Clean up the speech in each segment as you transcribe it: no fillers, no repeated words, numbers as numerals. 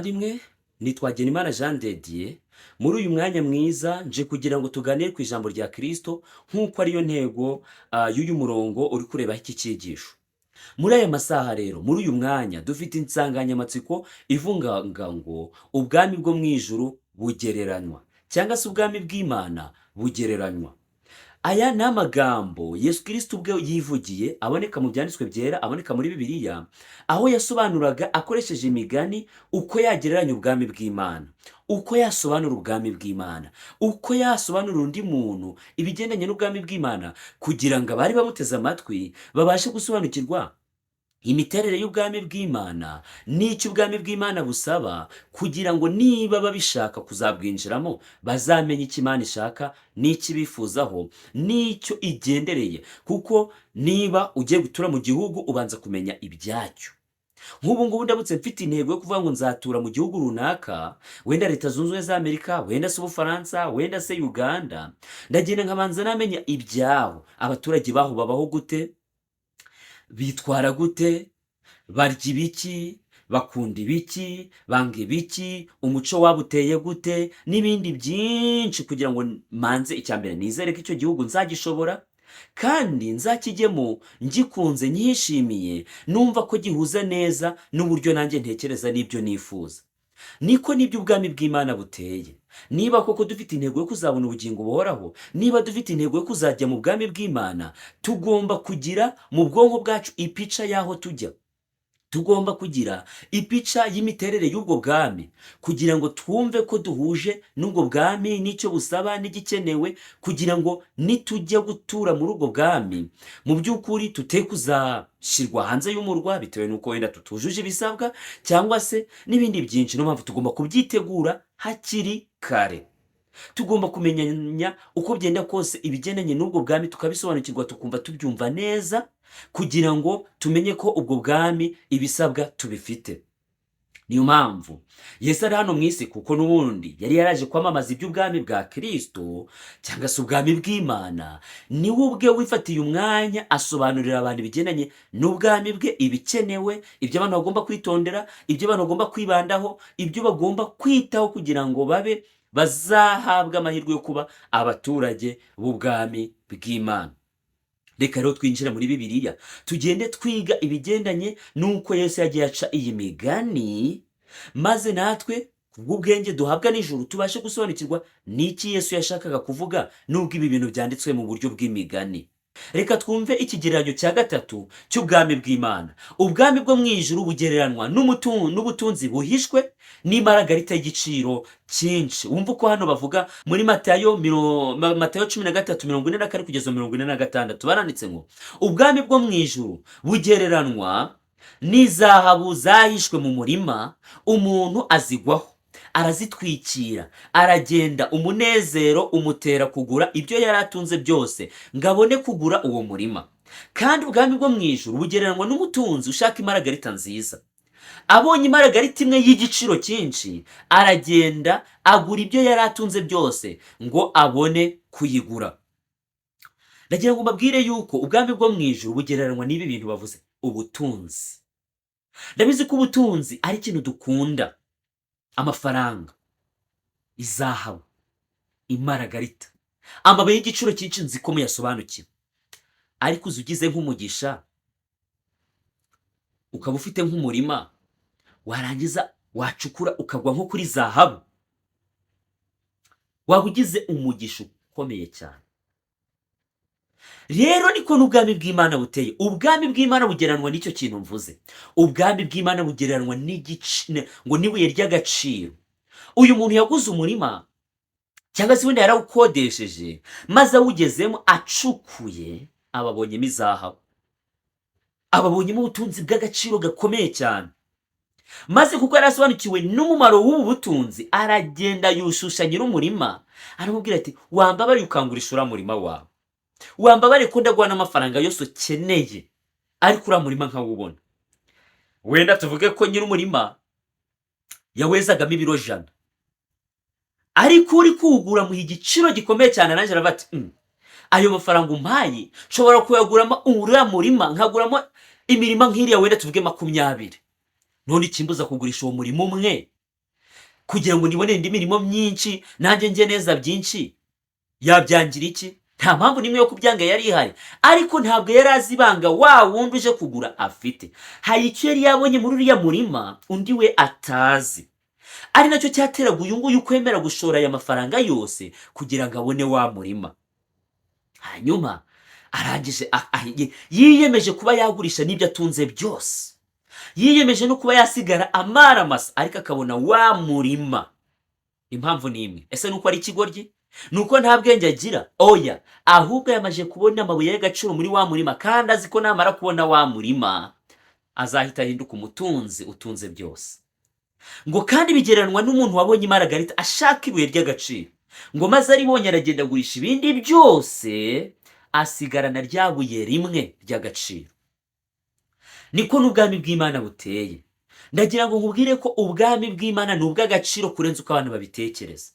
bavandimwe, ntitwakwirengagiza Jean de Dieu. Muri uyu mwanya mwiza nje kugira ngo tuganire ku ijambo rya Kristo nk'uko ariyo ntego y'uyu murongo uri kurebaho iki cyigisho. Muri aya masaha rero, muri uyu mwanya dufite insanganyamatsiko ivuga ngo ubwami bwo mu ijuru bugereranywa cyangwa se ubwami bw'Imana bugereranywa. Aya ni amagambo Yesu Kristo ubwe yivugiye, aboneka mu byanditswe byera, aboneka muri Bibiliya, aho yasobanuraga akoresheje imigani uko yagereranya ubwami bw'Imana, uko yasobanura ubwami bw'Imana, uko yasobanura undi muntu ibigendanye n'ubwami bw'Imana, kugira ngo abari bamuteze amatwi babashe gusobanukirwa imiterere y'ubwami bw'Imana n'icyo ubwami bw'Imana busaba, kugira ngo niba babishaka kuzabwinjiramo bazamenye icyo Imana ishaka n'icyo ibifuzaho n'icyo igendereye. Kuko niba ugiye gutura mu gihugu ubanza kumenya ibyacyo. Nk'ubu ngubu ndabutse mfite intego yo kuvuga ngo nzatura mu gihugu runaka, wenda Leta Zunze Ubumwe za Amerika, wenda se Ubufaransa, wenda se Uganda, ndagenda nkabanza namenya ibyaho, abaturage baho babaho gute, bitwara gute, barya ibiki, bakunda ibiki, banga ibiki, umuco wabo uteye gute, n'ibindi byinshi, kugira ngo manze icyambere nizere ko icyo gihugu nzagishobora kandi nzakijyemo ngikunze, nyishimiye, numva ko gihuza neza n'uburyo nanjye ntekereza n'ibyo nifuza. Niko n'ibyo ubwami bw'Imana buteye. Niba koko dufite intego yo kuzabona ubugingo buhoraho, niba dufite intego yo kuzajya mu bwami bw'Imana, tugomba kugira mu bwonko bwacu ipica y'aho tujya. Tugomba kugira ipica y'imiterere y'ubwo bwami, kugira ngo twumve ko duhuje n'ubwo bwami n'icyo busaba n'igikenewe, kugira ngo nitujya gutura muri ubwo bwami mu by'ukuri tute kuzashyirwa hanze y'umurwa bitewe n'uko wenda tutujuje ibisabwa, cyangwa se n'ibindi byinshi. Niyo mpamvu tugomba kubyitegura hakiri kare. Tugomba kumenya uko byenda kose ibigendanye n'ubwo bwami, tukabisobanukirwa, tukumva tubyumva neza, kugira ngo tumenye ko ubwo bwami ibisabwa tubifite. Niyo mpamvu Yesu ari hano mu isi, kuko n'ubundi yari yaraje kwamamaza iby'ubwami bwa Kristo cyangwa se ubwami bw'Imana. Niwe ubwe wifatiye umwanya asobanurira abantu ibigendanye n'ubwami bwe, ibikenewe, ibyo abantu bagomba kwitondera, ibyo abantu bagomba kwibandaho, ibyo bagomba kwitaho, kugira ngo bazahabwe amahirwe yo kuba abaturage b'ubwami bw'Imana. Reka rero twinjira muri Bibiliya, tugende twiga ibigendanye n'uko Yesu yagiye aca iyi migani, maze natwe kubw'ubwenge duhabwa n'ijuru tubashe gusobanukirwa n'iki Yesu yashakaga kuvuga, nubwo ibi bintu byanditswe mu buryo bw'imigani. Reka twumve ikigereranyo cya gatatu cy'ubwami bw'Imana. Ubwami bwo mu ijuru bugereranywa n'ubutunzi buhishwe n'imaragarita y'igiciro cyinshi. Wumva uko hano bavuga muri Matayo 13:44 kugeza 46, baranditse ngo ubwami bwo mu ijuru bugereranywa n'izahabu zahishwe mu murima, umuntu azigwaho, arazitwikira, aragenda, umunezero umutera kugura ibyo yari atunze byose ngo abone kugura uwo murima. Kandi ubwami bwo mu ijuru bugereranywa n'umutunzi ushaka imaragarita nziza. Abonye imaragarita imwe y'igiciro cyinshi, aragenda agura ibyo yari atunze byose ngo abone kuyigura. Ndagira ngo mbabwire yuko ubwami bwo mu ijuru bugereranywa n'ibi bintu bavuze: ubutunzi. Ndabizi ko ubutunzi ari ikintu dukunda, amafaranga, izahabu, imaragarita, amabuye y'igiciro cyinshi, nzi ko muyasobanukiwe. Ariko ugize nk'umugisha, ukaba ufite nk'umurima, warangiza wacukura ukagwa nko kuri zahabu, waba ugize umugisha ukomeye cyane. Rero niko n'ubwami bw'Imana buteye. Ubwami bw'Imana bugereranywa n'icyo kintu mvuze. Ubwami bw'Imana bugereranywa ngo n'ibuye ry'agaciro. Uyu muntu yaguze umurima, cyangwa se wenda yarawukodesheje, maze awugezemo acukuye, ababonyemo izahabu, ababonyemo ubutunzi bw'agaciro gakomeye cyane. Maze kuko yarasobanukiwe n'umumaro w'ubu butunzi, aragenda yushusha nyir'umurima, aramubwira ati: wambabariye ukangurisha uriya murima wawe, wambabariye ko ndaguha n'amafaranga yose ukeneye, ariko uriya murima nkawubona. Wenda tuvuge ko nyir'umurima yawezagamo ibiro 100, ariko uri kuwugura muha igiciro gikomeye cyane. Nanjye aravuga ati: ayo mafaranga umpaye nshobora kuyaguramo uriya murima, nkaguramo imirima nk'iriya, wenda tuvuge 20. None ikimbuza kugurisha uwo murimo umwe kugira ngo nibone indi mirimo myinshi nanjye njye neza byinshi, yabyangira iki? Nta mpamvu n'imwe yo kubyanga yari ihari, ariko ntabwo yari azi ibanga wa wundi uje kugura afite. Hari icyo yari yabonye muri uriya murima undi we atazi, ari nacyo cyateraga uyu nguyu kwemera gushora aya mafaranga yose kugira ngo abone wa murima. Hanyuma arangije yiyemeje kuba yagurisha n'ibyo atunze byose, yiyemeje no kuba yasigara amara masa ariko akabona wa murima. Impamvu ni imwe, ese nuko ari ikigoryi? Nuko nta bwenge agira? Oya, ahubwo yamaje kubona amabuye y'agaciro muri wa murima, kandi azi ko namara kubona wa murima azahita ahinduka umutunzi utunze byose. Ngo kandi bigereranwa n'umuntu wabonye imaragarita ashaka ibuye ry'agaciro, ngo maze aribonye aragenda agurisha ibindi byose asigarana rya buye rimwe ry'agaciro. Niko n'ubwami bw'Imana buteye. Ndagira ngo nkubwire ko ubwami bw'Imana ni ubw'agaciro kurenza uko abantu babitekereza.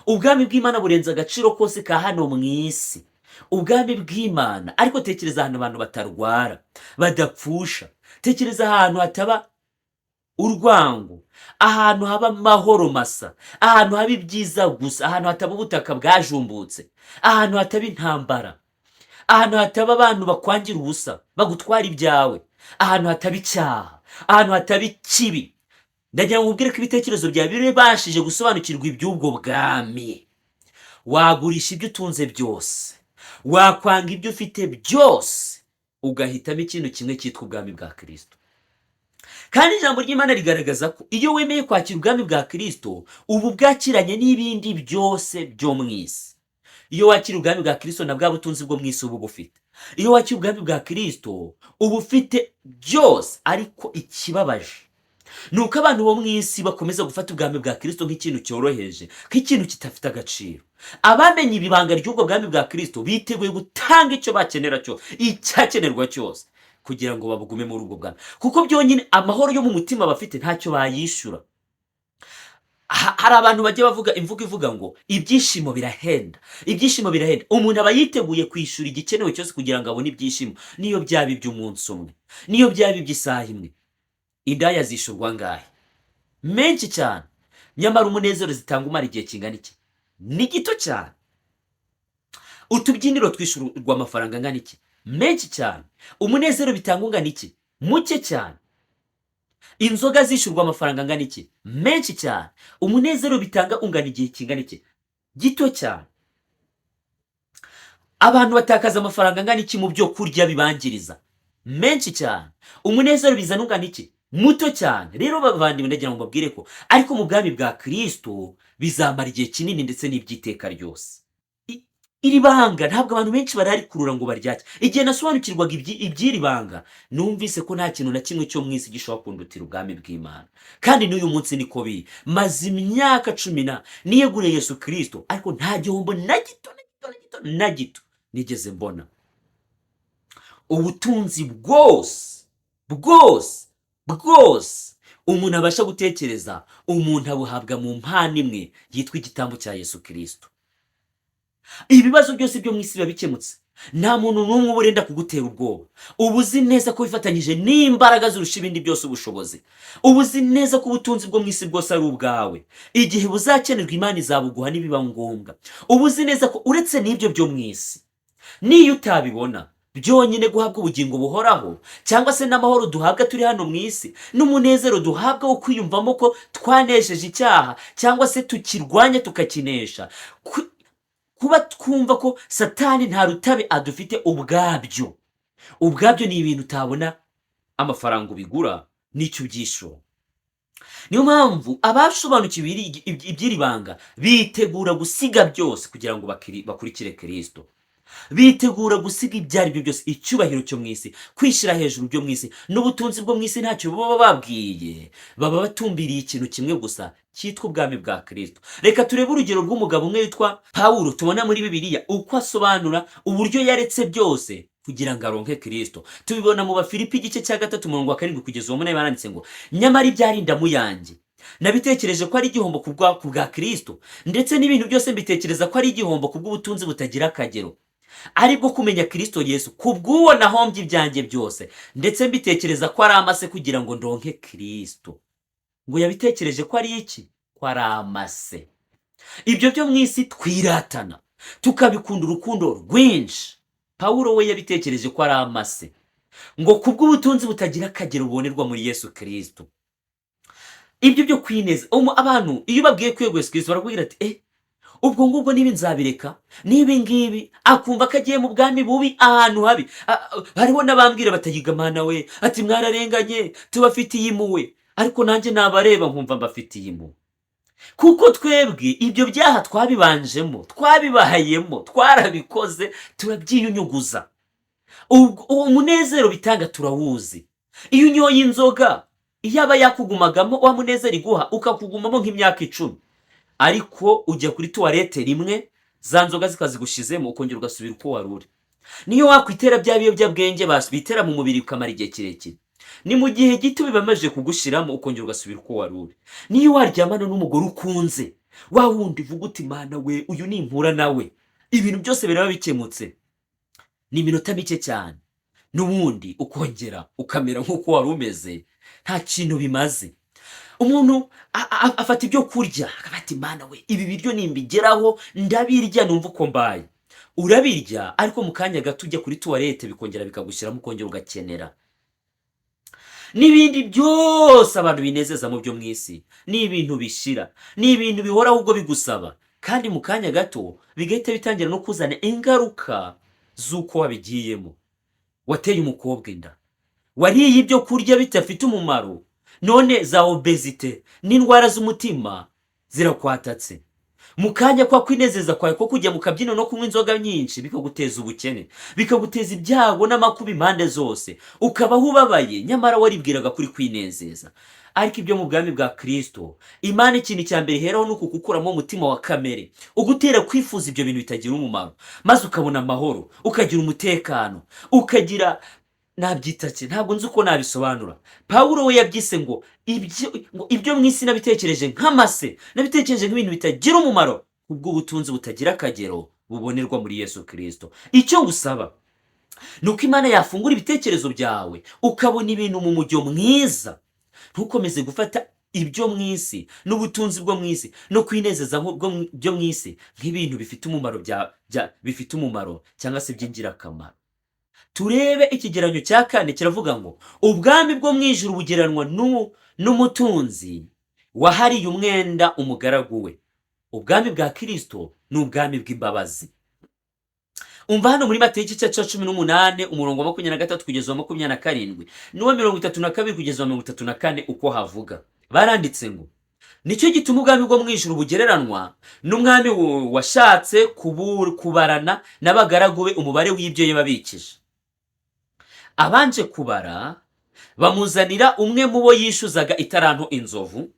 Ubwami bw'Imana burenza agaciro kose ka hano mu isi. Ubwami bw'Imana, ariko tekereza ahantu abantu batarwara, badapfusha. Tekereza ahantu hataba urwango, ahantu haba amahoro masa, ahantu haba ibyiza gusa, ahantu hataba ubutaka bwajumbutse, ahantu hataba intambara, ahantu hataba abantu bakwangira ubusa bagutwara ibyawe, ahantu hataba icyaha, ahantu hataba ikibi. Ndagira ngo nkubwire ko ibitekerezo byawe birabashije gusobanukirwa iby'ubwo bwami. Wagurisha ibyo utunze byose, wakwanga ibyo ufite byose, ugahitamo ikintu kimwe cyitwa ubwami bwa Kristo. Kandi ijambo ry'Imana rigaragaza ko iyo wemeye kwakira ubwami bwa Kristo ubu bwakiranye n'ibindi byose byo mu isi. Iyo wakira ubwami bwa Kristo na bwa butunzi bwo mu isi ubu bufite. Iyo wakira ubwami bwa Kristo ubu ufite byose, ariko ikibabaje nuko abantu bo mu isi bakomeza gufata ubwami bwa Kristo nk'ikintu cyoroheje, nk'ikintu kitafite agaciro. Abamenye ibibanga ry'ubwo bwami bwa Kristo biteguye gutanga icyo bakenera cyose, icyakenerwa cyose, kugira ngo babugume muri ubwo bwami, kuko byonyine amahoro yo mu mutima bafite ntacyo bayishyura. Hari abantu bajya bavuga imvugo ivuga ngo ibyishimo birahenda, ibyishimo birahenda. Umuntu aba yiteguye kwishyura igikenewe cyose kugira ngo abone ibyishimo, niyo byaba iby'umunsi umwe, niyo byaba iby'isaha imwe. Indaya zishurwa ngahe? Menshi cyane. Nyamara umunezero zitanga umara igihe kingana iki? Ni gito cyane. Utubyiniro twishurwa amafaranga angana iki? Menshi cyane. Umunezero bitanga ungana iki? Muke cyane. Inzoga zishurwa amafaranga angana iki? Menshi cyane. Umunezero bitanga ungana igihe kingana iki? Gito cyane. Abantu batakaza amafaranga angana iki mu byo kurya bibangiriza? Menshi cyane. Umunezero bizana ungana iki? Muto cyane. Rero bavandimwe, ndagira ngo mbabwire ko ariko mu bwami bwa Kristo bizamara igihe kinini ndetse n'ibyiteka ryose. Iri banga ntabwo abantu benshi bararikurura ngo baryake. Igihe nasobanukirwaga iby'iri banga, numvise ko nta kintu na kimwe cyo mu isi gishobora kundutira ubwami bw'Imana. Kandi n'uyu munsi niko biri. Maze imyaka 10 niyeguriye Yesu Kristo, ariko nta gihombo na gito nigeze mbona. Ubutunzi bwose umuntu abasha gutekereza, umuntu abuhabwa mu mpano imwe yitwa igitambo cya Yesu Kristo. Ibibazo byose byo mu isi biba bikemutse. Nta muntu n'umwe urenda kugutera ubwoba. Ubuzi neza ko bifatanyije n'imbaraga zurusha ibindi byose ubushobozi. Ubuzi neza ko ubutunzi bwo mu isi bwose ari ubwawe. Igihe buzakenerwa Imana izabuguha nibiba ngombwa. Ubuzi neza ko uretse n'ibyo byo mu isi, niyo utabibona byonyine guhabwa ubugingo buhoraho, cyangwa se n'amahoro duhabwa turi hano mu isi, n'umunezero duhabwa wo kwiyumvamo ko twanesheje icyaha cyangwa se tukirwanya tukakinesha, kuba twumva ko Satani nta rutabe adufite ubwabyo ni ibintu utabona amafaranga ubigura n'icyo byishura. Niyo mpamvu abasobanukiwe iby'iri banga bitegura gusiga byose kugira ngo bakurikire Kristo. Bitegura gusiga ibyo ari byo byose, icyubahiro cyo mu isi, kwishyira hejuru byo mu isi, n'ubutunzi bwo mu isi ntacyo baba babwiye. Baba batumbiriye ikintu kimwe gusa cyitwa ubwami bwa Kristo. Reka turebe urugero rw'umugabo umwe witwa Pawulo, tubona muri Bibiliya uko asobanura uburyo yaretse byose kugira ngo aronke Kristo. Tubibona mu Bafilipi igice cya 3:7 kugeza 8, baranditse ngo nyamara ibyarindamu yanjye nabitekereje ko ari igihombo ku bwa Kristo, ndetse n'ibintu byose mbitekereza ko ari igihombo ku bw'ubutunzi butagira akagero, aribwo kumenya Kristo Yesu, kubw'uwo nahombye ibyanjye byose, ndetse mbitekereza ko ari amase kugira ngo ndonke Kristo. Ngo yabitekereje ko ari iki? ko ari amase. Ibyo byo mu isi twiratana tukabikunda urukundo rwinshi, Pawulo we yabitekereje ko ari amase, ngo kubw'ubutunzi butagira akagero bubonerwa muri Yesu Kristo. Ibyo byo kwineza abantu iyo babwiye ko Yesu Kristo barakubwira ati ubwo ngubwo niba nzabireka niba ngibi, akumva ko agiye mu bwami bubi ahantu habi. Hariho n'abambwira batayiga mana we ati mwararenganye tubafitiye impuhwe, ariko nanjye nabareba nkumva mbafitiye impuhwe, kuko twebwe ibyo byaha twabibanjemo, twabibahayemo, twarabikoze, turabyiyunyuguza. Uwo munezero bitanga turawuzi. Iyo unyoye inzoga iyaba yakugumagamo wa munezero iguha ukakugumamo nk'imyaka 10, ariko ujya kuri tuwarete rimwe za nzoga zikazigushizemo ukongera ugasubira uko wari uri. Niyo wakwitera bya biyobyabwenge bitera mu mubiri ukamara igihe kirekire, ni mu gihe gito bibamaje kugushiramo ukongera ugasubira uko wari uri. Niyo waryamana n'umugore ukunze, wa wundi vuga uti mana we uyu ni impura nawe, ibintu byose biraba bikemutse, ni iminota mike cyane, n'ubundi ukongera ukamera nk'uko wari umeze, nta kintu bimaze. Umuntu afata ibyo kurya akabati mana we ibi biryo nimbigeraho ndabirya numva uko mbaye. Urabirya ariko mu kanya gato ujya kuri tuwarete bikongera bikagushyiramo ukongera ugakenera. N'ibindi byose abantu binezeza mu byo mu isi ni ibintu bishira, ni ibintu bihora ahubwo bigusaba, kandi mu kanya gato bigahita bitangira no kuzana ingaruka z'uko wabigiyemo. Wateye umukobwa inda, wariye ibyo kurya bitafite umumaro, none za obesite n'indwara z'umutima zirakwatatse. Mu kanya kwa kwinezeza kwawe ko kujya mu kabyino no kunywa inzoga nyinshi bikaguteza ubukene, bikaguteza ibyago n'amakuba impande zose, ukabaho ubabaye nyamara waribwiraga kuri kwinezeza. Ariko ibyo mu bwami bwa Kristo, Imana ikintu cya mbere iheraho ni ukugukuramo umutima wa kamere, ugutera kwifuza ibyo bintu bitagira umumaro, maze ukabona amahoro, ukagira umutekano, ukagira nabyitake ntabwo nzi uko nabisobanura. Pawulo we yabyise ngo ibyo mu isi nabitekereje nk'amase, nabitekereje nk'ibintu bitagira umumaro, ubw'ubutunzi butagira akagero bubonerwa muri Yesu Kristo. Icyo ngusaba nuko Imana yafungura ibitekerezo byawe ukabona ibintu mu mujyo mwiza, ntukomeze gufata ibyo mu isi n'ubutunzi bwo mu isi no kwinezeza byo mu isi nk'ibintu bifite umumaro bifite umumaro cyangwa se by'ingirakamaro. Turebe ikigeranyo cya 4 kiravuga ngo ubwami bwo mu ijuru bugeranwa n'umutunzi wahariye umwenda umugaragu we. Ubwami bwa Kristo ni ubwami bw'imbabazi. Umva hano muri Mateyo 18 umurongo wa 23 kugeza wa 27 n'uwa 32 kugeza wa 34 uko havuga. Baranditse ngo nicyo gituma ubwami bwo mu ijuru bugereranwa n'umwami washatse kubarana n'abagaragu be umubare w'ibyo yababikije. Abanje kubara bamuzanira umwe mu bo yishuzaga itaranto inzovu,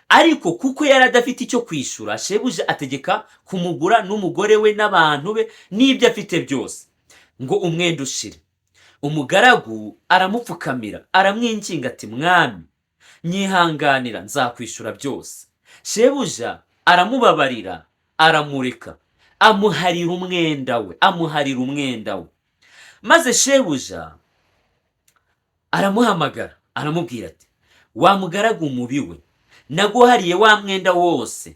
ariko kuko yari adafite icyo kwishura, shebuja ategeka kumugura n'umugore we n'abantu be n'ibyo afite byose ngo umwenda ushire. Umugaragu aramupfukamira aramwinginga ati mwami nyihanganira nzakwishura byose. Shebuja aramubabarira aramureka amuharira umwenda we. Maze shebuja aramuhamagara aramubwira ati wa mugaragu mubi we, naguhariye wa mwenda wose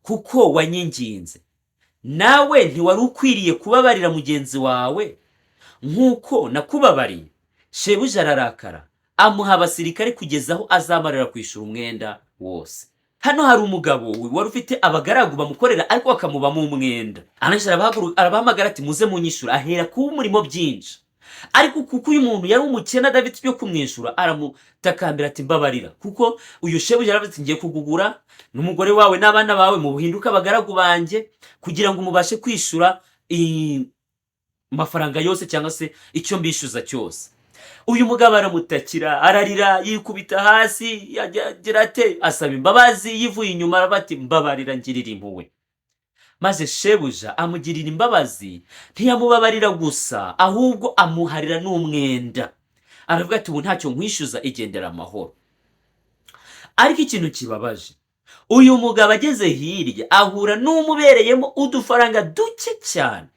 kuko wanyinginze. Nawe ntiwari ukwiriye kubabarira mugenzi wawe nk'uko nakubabariye? Shebuja ararakara amuha abasirikare kugeza aho azamarira kwishura umwenda wose. Hano hari umugabo wari ufite abagaragu bamukorera ariko akamubamo umwenda. Arabahamagara ati muze munyishura, ahera ku umurimo byinshi. Ariko kuko uyu muntu yari umukene adafite ibyo kumwishura, aramutakambira ati mbabarira, kuko uyu shebuja yaravuze ati ngiye kugugura n'umugore wawe n'abana bawe mu buhinduka abagaragu banjye kugira ngo mubashe kwishura amafaranga yose cyangwa se icyo mbishyuza cyose. Uyu mugabo aramutakira ararira yikubita hasi yagira ate asaba imbabazi yivuye inyuma arabati mbabarira ngirira impuhwe. Maze shebuja amugirira imbabazi, ntiyamubabarira gusa ahubwo amuharira n'umwenda. Aravuga ati ubu ntacyo nkwishyuza, igendera amahoro. Ariko ikintu kibabaje, uyu mugabo ageze hirya ahura n'umubereyemo udufaranga duke cyane.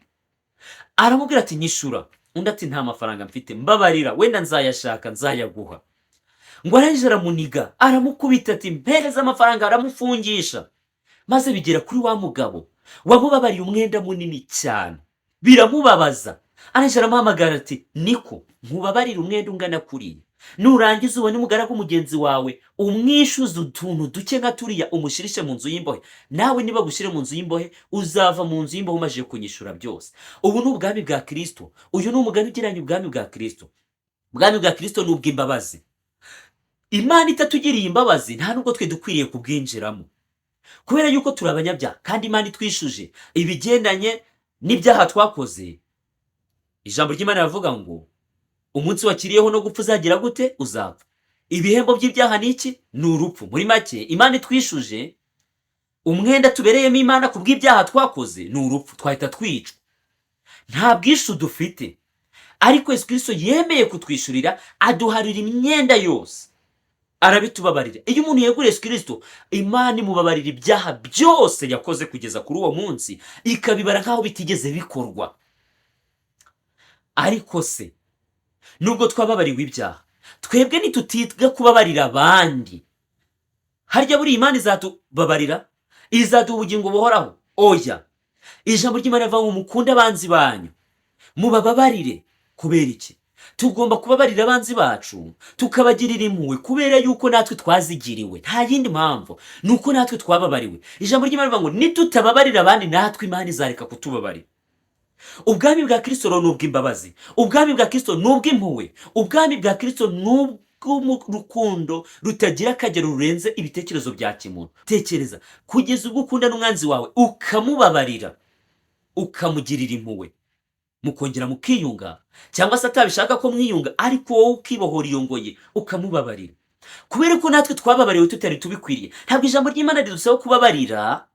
Aramubwira ati nyishura. Undi ati nta mafaranga mfite, mbabarira wenda nzayashaka nzayaguha. ngo arangije aramuniga, aramukubita ati mpereza amafaranga, aramufungisha. Maze bigera kuri wa mugabo wamubabariye umwenda munini cyane, biramubabaza. Arangije aramuhamagara ati niko nkubabarira umwenda ungana kuriya, nurangiza ubone umugaragu mugenzi wawe umwishyuza utuntu duke nka turiya, umushirishe mu nzu y'imbohe. Nawe niba gushyire mu nzu y'imbohe, uzava mu nzu y'imbohe umajije kunyishura byose. Ubu ni ubwami bwa Kristo. Uyu ni umugani ugereranya ubwami bwa Kristo. Ubwami bwa Kristo ni ubw'imbabazi. Imana itatugiriye imbabazi, nta nubwo twe dukwiriye kubwinjiramo, kubera yuko turi abanyabyaha kandi Imana itwishuje ibigendanye n'ibyaha twakoze. Ijambo ry'Imana rivuga ngo umunsi wakiriyeho no gupfa uzagira gute? Uzapfa. Ibihembo by'ibyaha ni iki? Ni urupfu. Muri make Imana itwishuje umwenda tubereyemo Imana ku bw'ibyaha twakoze ni urupfu, twahita twicwa. Nta bwishu dufite, ariko Yesu Kristo yemeye kutwishyurira, aduharira imyenda yose, arabitubabarira. Iyo umuntu yeguriye Yesu Kristo, Imana imubabarira ibyaha byose yakoze kugeza kuri uwo munsi, ikabibara nk'aho bitigeze bikorwa. Ariko se nubwo twababariwe ibyaha, twebwe ntitutiga kubabarira abandi. Harya buri Imana izatubabarira? Izaduha ubugingo buhoraho? Oya. Ijambo ry'Imana rivuga ngo mukunde abanzi banyu, mubababarire. Kubera iki? Tugomba kubabarira abanzi bacu, tukabagirira impuhwe, kubera yuko natwe twazigiriwe. Nta yindi mpamvu, nuko natwe twababariwe. Ijambo ry'Imana rivuga ngo nitutababarira abandi, natwe Imana izareka kutubabarira. Ubwami bwa Kristo ni ubw'imbabazi. Ubwami bwa Kristo ni ubw'impuhwe. Ubwami bwa Kristo ni ubw'urukundo rutagira akagero, rurenze ibitekerezo bya kimuntu. Tekereza kugeza ubwo ukunda n'umwanzi wawe ukamubabarira, ukamugirira impuhwe, mukongera mukiyunga, cyangwa se atabishaka ko mwiyunga, ariko wowe ukibohora iyo ngoyi ukamubabarira. Kubera ko natwe twababariwe tutari tubikwiriye. Ntabwo ijambo ry'Imana ridusaba kubabarira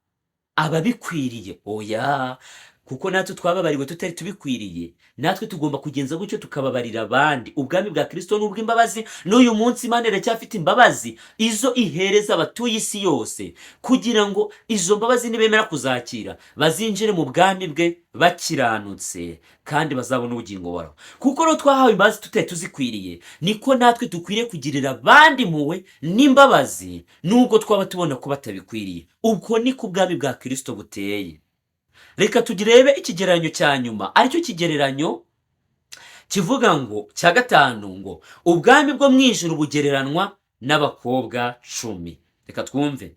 ababikwiriye, oya, kuko natwe twababariwe tutari tubikwiriye. Natwe tugomba kugenza gutyo, tukababarira abandi. Ubwami bwa Kristo ni ubw'imbabazi. N'uyu munsi Imana iracyafite imbabazi izo ihereza abatuye isi yose, kugira ngo izo mbabazi nibemera kuzakira, bazinjire mu bwami bwe bakiranutse, kandi bazabona ubugingo buhoraho. Kuko rero twahawe imbabazi tutari tuzikwiriye, niko natwe dukwiriye kugirira abandi impuhwe n'imbabazi, nubwo twaba tubona ko batabikwiriye. Ubwo niko ubwami bwa Kristo buteye. Reka tugirebe ikigereranyo cya nyuma, aricyo kigereranyo kivuga ngo cya gatanu, ngo ubwami bwo mu ijuru bugereranwa n'abakobwa 10. Reka twumve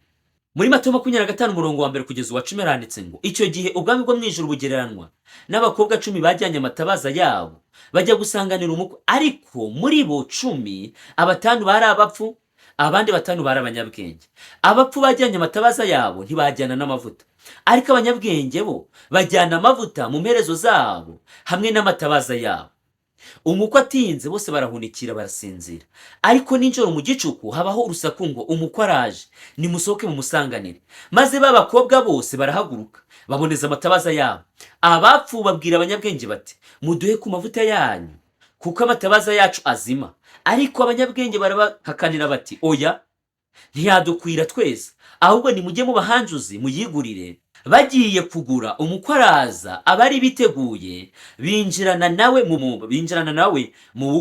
muri Matayo 25:1 kugeza uwa 10 handitse ngo icyo gihe ubwami bwo mu ijuru bugereranwa n'abakobwa 10 bajyanye amatabaza yabo bajya gusanganira umukwe, ariko muri bo 10 5 bari abapfu, abandi 5 bari abanyabwenge. Abapfu bajyanye amatabaza yabo ntibajyana n'amavuta, ariko abanyabwenge bo bajyana amavuta mu mperezo zabo hamwe n'amatabaza yabo. Umukwe atinze, bose barahunikira barasinzira, ariko nijoro mu gicuku habaho urusaku ngo umukwe araje, nimusohoke mumusanganire. Maze b'abakobwa bose barahaguruka, baboneza amatabaza yabo. Abapfu babwira abanyabwenge bati muduhe ku mavuta yanyu, kuko amatabaza yacu azima. Ariko abanyabwenge barabahakanira bati oya, ntiyadukwira twese, ahubwo nimujye mu bahanjuzi muyigurire. Bagiye kugura, umukwe araza, abari biteguye binjirana nawe mu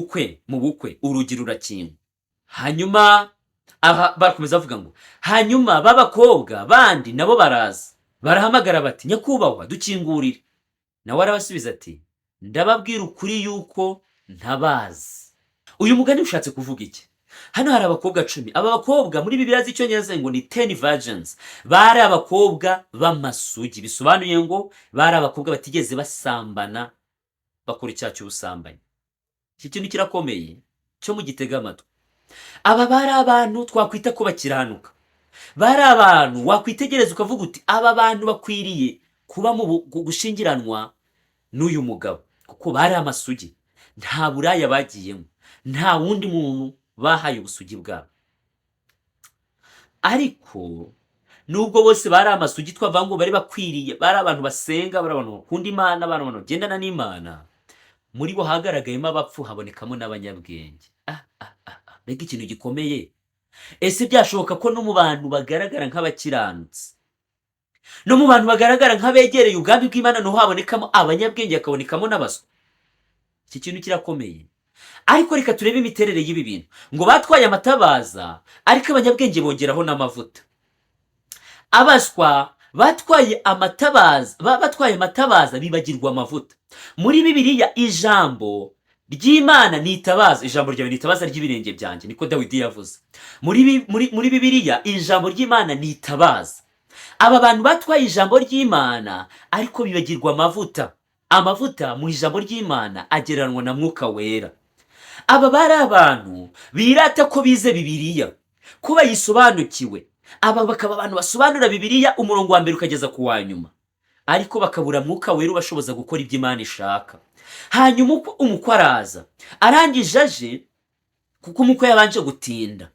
bukwe, urugi rurakingwa. Hanyuma barakomeza bavuga ngo hanyuma b'abakobwa bandi nabo baraza, barahamagara bati nyakubahwa dukingurire. Nawe arabasubiza ati ndababwira ukuri yuko ntabazi. Uyu mugani ushatse kuvuga iki? Hano hari abakobwa 10. Aba bakobwa muri Bibiliya z'icyongereza ngo ni 10 virgins. Bari abakobwa b'amasugi, bisobanuye ngo bari abakobwa batigeze basambana, bakora icyaha cy'ubusambanyi. Iki kintu kirakomeye cyo mu gitega amatwi. Aba bari abantu twakwita ko bakiranuka, bari abantu wakwitegereza ukavuga uti aba bantu bakwiriye kuba mu gushingiranwa n'uyu mugabo, kuko bari amasugi, nta buraya bagiyemo, nta wundi muntu bahaye ubusugi bwabo. Ariko nubwo bose bari amasugi, twavuga ngo bari bakwiriye, bari abantu basenga, bari abantu bakunda Imana, bari abantu bagendana n'Imana, muri bo hagaragayemo abapfu, habonekamo n'abanyabwenge. Mbega ikintu gikomeye. Ese byashoboka ko no mu bantu bagaragara nk'abakiranutsi, no mu bantu bagaragara nk'abegereye ubwami bw'Imana, no habonekamo abanyabwenge, hakabonekamo n'abaswa? Iki kintu kirakomeye. ariko reka turebe imiterere y'ibi bintu ngo batwaye amatabaza ariko abanyabwenge bongeraho n'amavuta. Abaswa batwaye amatabaza bibagirwa amavuta. Muri Bibiliya ijambo ry'Imana ni itabaza, ijambo ryawe ni itabaza ry'ibirenge byanjye, niko Dawidi yavuze. Muri Bibiliya ijambo ry'Imana ni itabaza. Aba bantu batwaye ijambo ry'Imana ariko bibagirwa amavuta. Amavuta mu ijambo ry'Imana agereranwa na mwuka wera. Aba bari abantu birata ko bize Bibiliya, ko bayisobanukiwe. Aba bakaba abantu basobanura Bibiliya umurongo wa mbere ukageza ku wa nyuma, ariko bakabura mwuka wera ubashoboza gukora ibyo Imana ishaka. Hanyuma umukwe araza, arangije aje, kuko umukwe yabanje gutinda.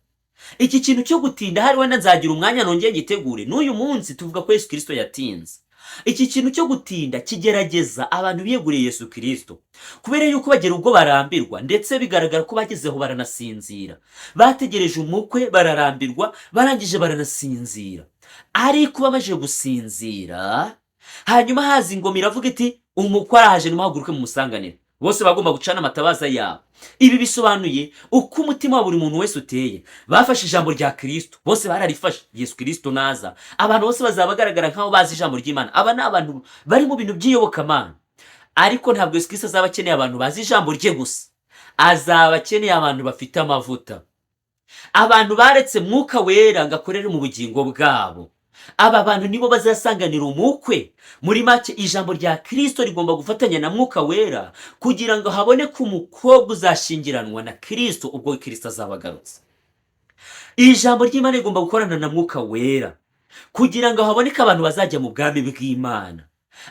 Iki kintu cyo gutinda hari wenda nzagira umwanya nongeye gitegure. N'uyu munsi tuvuga ko Yesu Kristo yatinze. Iki kintu cyo gutinda kigerageza abantu biyeguriye Yesu Kristo, kubera yuko bagera ubwo barambirwa, ndetse bigaragara ko bagezeho baranasinzira. Bategereje umukwe bararambirwa, barangije baranasinzira. Ariko bamaze gusinzira, hanyuma haza ingoma iravuga iti umukwe araje, nimuhaguruke mumusanganire. Bose bagomba gucana amatabaza yabo. Ibi bisobanuye uko umutima wa buri muntu wese uteye. Bafashe ijambo rya Kristo, bose bararifashe. Yesu Kristo naza, abantu bose bazaba bagaragara nk'aho bazi ijambo ry'Imana. Aba ni abantu bari mu bintu by'iyobokamana. Ariko ntabwo Yesu Kristo azaba akeneye abantu bazi ijambo rye gusa, azaba akeneye abantu bafite amavuta, abantu baretse mwuka wera ngo akorere mu bugingo bwabo. Aba bantu nibo bazasanganira umukwe. Muri make ijambo rya Kristo rigomba gufatanya na mwuka wera kugira ngo haboneke umukobwa uzashingiranwa na Kristo ubwo Kristo azaba agarutse. Ijambo ry'Imana rigomba gukorana na mwuka wera kugira ngo haboneke abantu bazajya mu bwami bw'Imana.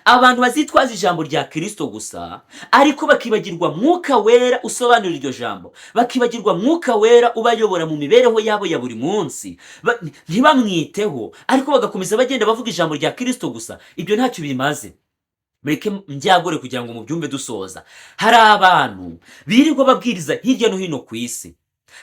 Abantu bazitwaza ijambo rya Kristo gusa ariko bakibagirwa mwuka wera usobanura iryo jambo, bakibagirwa mwuka wera ubayobora mu mibereho yabo ya buri munsi, ntibamwiteho ariko bagakomeza bagenda bavuga ijambo rya Kristo gusa. Ibyo ntacyo bimaze. Mureke mbyagore kugira ngo mubyumve dusoza. Hari abantu birirwa babwiriza hirya no hino ku isi,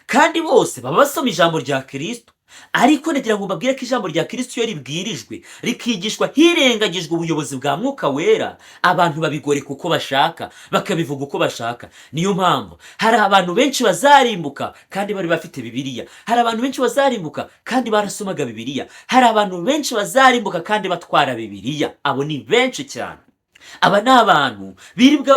kandi bose baba basoma ijambo rya Kristo, ariko nagira ngo mbabwire ko ijambo rya Kristo iyo ribwirijwe rikigishwa hirengagijwe ubuyobozi bwa mwuka wera, abantu babigoreka uko bashaka, bakabivuga uko bashaka. Niyo mpamvu hari abantu benshi bazarimbuka kandi bari bafite Bibiliya. Hari abantu benshi bazarimbuka kandi barasomaga Bibiliya. Hari abantu benshi bazarimbuka kandi batwara Bibiliya. Abo ni benshi cyane. Aba ni abantu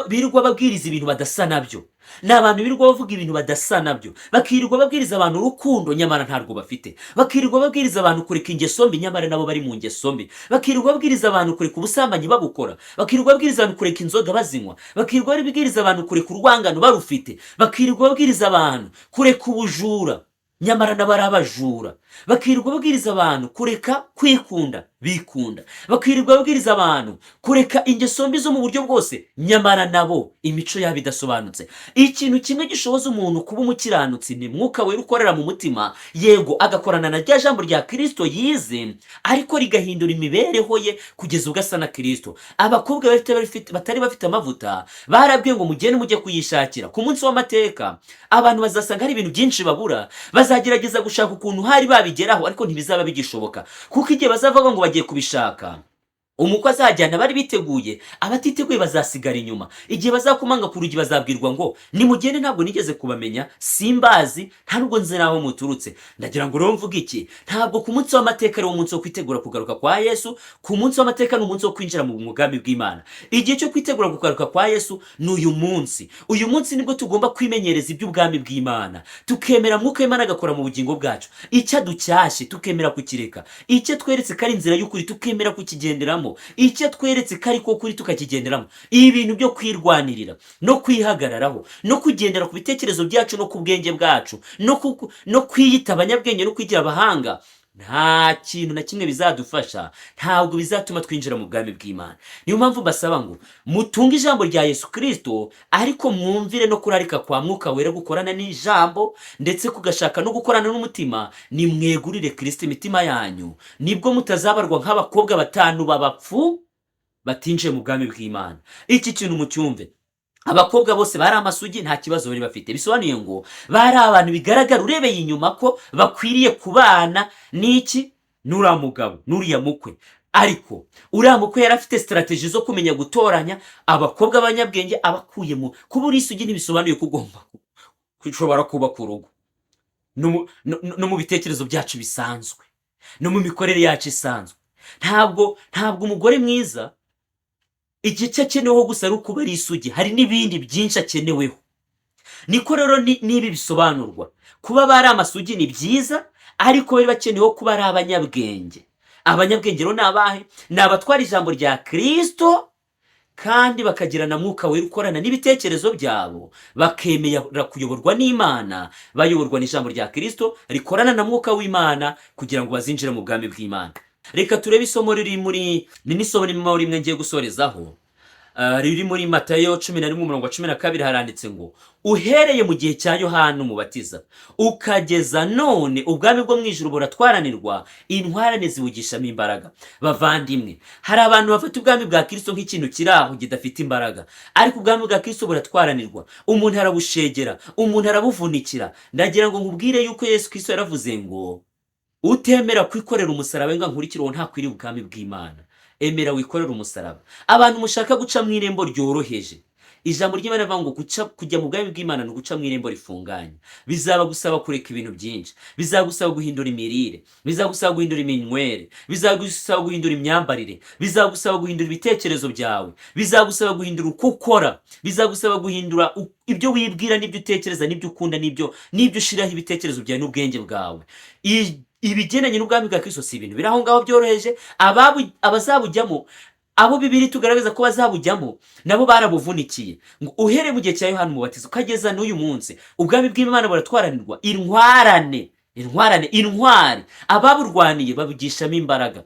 birirwa babwiriza ibintu badasa nabyo. Ni abantu birirwa bavuga ibintu badasa nabyo. Bakirirwa babwiriza abantu urukundo nyamara ntarwo bafite. Bakirirwa babwiriza abantu kureka ingeso mbi nyamara nabo bari mu ngeso mbi. Bakirirwa babwiriza abantu kureka ubusambanyi babukora. Bakirirwa babwiriza abantu kureka inzoga bazinywa. Bakirirwa babwiriza abantu kureka urwangano barufite. Bakirirwa babwiriza abantu kureka ubujura nyamara nabo ari abajura. Bakirirwa babwiriza abantu kureka kwikunda bikunda. Bakirirwa babwiriza abantu kureka ingeso mbi zo mu buryo bwose nyamara nabo imico yabo idasobanutse. Ikintu kimwe gishoboza umuntu kuba umukiranutsi ni mwuka wera ukorera mu mutima, yego agakorana na rya jambo rya Kristo yize, ariko rigahindura imibereho ye kugeza ubwo asa na Kristo. Abakobwa batari bafite amavuta barabwiye ngo mugende mujye kuyishakira. Ku munsi w'amateka abantu bazasanga hari ibintu byinshi babura, bazagerageza gushaka ukuntu hari babigeraho, ariko ntibizaba bigishoboka, kuko igihe bazavuga ngo bagiye kubishaka, umukwe azajyana bari biteguye, abatiteguye bazasigara inyuma. Igihe bazakomanga ku rugi bazabwirwa ngo nimugende, ntabwo nigeze kubamenya, simbazi, nta nubwo nzi naho muturutse. Ndagira ngo rero mvuge iki, ntabwo ku munsi w'amateka ari wo munsi wo kwitegura kugaruka kwa Yesu. Ku munsi w'amateka ni umunsi wo kwinjira mu mugambi bw'Imana. Igihe cyo kwitegura kugaruka kwa Yesu ni uyu munsi. Uyu munsi nibwo tugomba kwimenyereza iby'ubwami bw'Imana, tukemera mwuka w'Imana agakora mu bugingo bwacu. Icyo aducyashye tukemera kukireka, icyo tweretse ko ari inzira y'ukuri tukemera kukigenderamo, icyo tweretse ko ariko kuri tukakigenderamo. Ibintu byo kwirwanirira no kwihagararaho no kugendera ku bitekerezo byacu no ku bwenge bwacu no kwiyita abanyabwenge no kwigira abahanga, nta kintu na kimwe bizadufasha, ntabwo bizatuma twinjira mu bwami bw'Imana. Niyo mpamvu basaba ngo mutunge ijambo rya Yesu Kristo, ariko mwumvire no kurarika kwa mwuka wera gukorana n'ijambo, ndetse kugashaka no gukorana n'umutima. Nimwegurire Kristo imitima yanyu, nibwo mutazabarwa nk'abakobwa 5 b'abapfu batinjiye mu bwami bw'Imana. Iki kintu mucyumve. Abakobwa bose bari amasugi, nta kibazo bari bafite. Bisobanuye ngo bari abantu bigaragara urebeye inyuma ko bakwiriye kubana n'iki, n'uriya mugabo n'uriya mukwe. Ariko uriya mukwe yari afite strategy zo kumenya gutoranya abakobwa b'abanyabwenge abakuyemo. Kuba uri isugi ntibisobanuye ko ugomba ushobora kubaka urugo no mu bitekerezo byacu bisanzwe, no mu mikorere yacu isanzwe. Ntabwo umugore mwiza igice akeneweho gusa ari ukuba ari isugi, hari n'ibindi byinshi akeneweho. Niko rero n'ibi bisobanurwa. Kuba bari amasugi ni byiza, ariko bari bakeneweho kuba ari abanyabwenge. Abanyabwenge rero ni abahe? Ni abatwara ijambo rya Kristo kandi bakagira na mwuka wera ukorana n'ibitekerezo byabo, bakemera kuyoborwa n'Imana, bayoborwa n'ijambo rya Kristo rikorana na mwuka w'Imana kugira ngo bazinjire mu bwami bw'Imana. Reka turebe isomo riri muri n'isomo rimwe ngiye gusorezaho, riri muri Matayo 11:12 haranditse ngo, uhereye mu gihe cya Yohana umubatiza ukageza none ubwami bwo mu ijuru buratwaranirwa, intwarane zibugishamo imbaraga. Bavandimwe, hari abantu bafata ubwami bwa Kristo nk'ikintu kiri aho kidafite imbaraga, ariko ubwami bwa Kristo buratwaranirwa. Umuntu arabushegera, umuntu arabuvunikira. Ndagira ngo nkubwire yuko Yesu Kristo yaravuze ngo, utemera kwikorera umusaraba ngo nkurikire uwo ntakwiriye ubwami bw'Imana. Emera wikorera umusaraba. Abantu mushaka guca mu irembo ryoroheje, ijambo ry'Imana rivuga ngo kujya mu bwami bw'Imana ni uguca mu irembo rifunganye. Bizaba gusaba kureka ibintu byinshi, bizagusaba guhindura imirire, bizagusaba guhindura iminywere, bizagusaba guhindura imyambarire, bizagusaba guhindura ibitekerezo byawe, bizagusaba guhindura uko ukora, bizagusaba guhindura ibyo wibwira n'ibyo utekereza n'ibyo ukunda n'ibyo ushiraho ibitekerezo byawe n'ubwenge bwawe. Ibigendanye n'ubwami bwa Kristo si ibintu biri aho ngaho byoroheje. Abazabujyamo, abo Bibiri tugaragaza ko bazabujyamo, nabo barabuvunikiye. Ngo uhere mu gihe cya Yohana umubatiza ukageza n'uyu munsi, ubwami bw'Imana buratwaranirwa. Intwari ababurwaniye babugishamo imbaraga.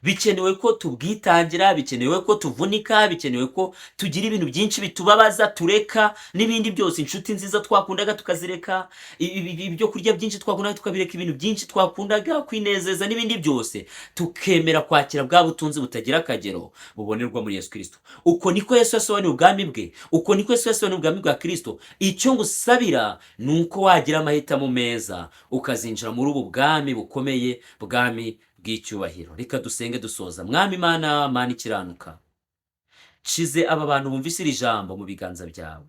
Bikenewe ko tubwitangira, bikenewe ko tuvunika, bikenewe ko tugira ibintu byinshi bitubabaza tureka, n'ibindi byose. Inshuti nziza twakundaga tukazireka, ibyo kurya byinshi twakundaga tukabireka, ibintu byinshi twakundaga kwinezeza n'ibindi byose, tukemera kwakira bwa butunzi butagira akagero bubonerwa muri Yesu Kristo. Uko niko Yesu yasobanuye ubwami bwe, uko niko Yesu yasobanuye ubwami bwa Kristo. Icyo ngusabira ni uko wagira amahitamo meza ukazinjira muri ubu bwami bukomeye, bwami bw'icyubahiro. Reka dusenge dusoza. Mwami Imana, Mana ikiranuka, nshize aba bantu bumvise iri jambo mu biganza byawe,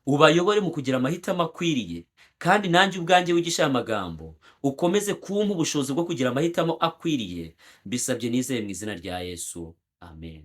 ubayobore mu kugira amahitamo akwiriye, kandi nanjye ubwanjye wigisha aya magambo ukomeze kumpa ubushobozi bwo kugira amahitamo akwiriye. Mbisabye nizeye mu izina rya Yesu, amen.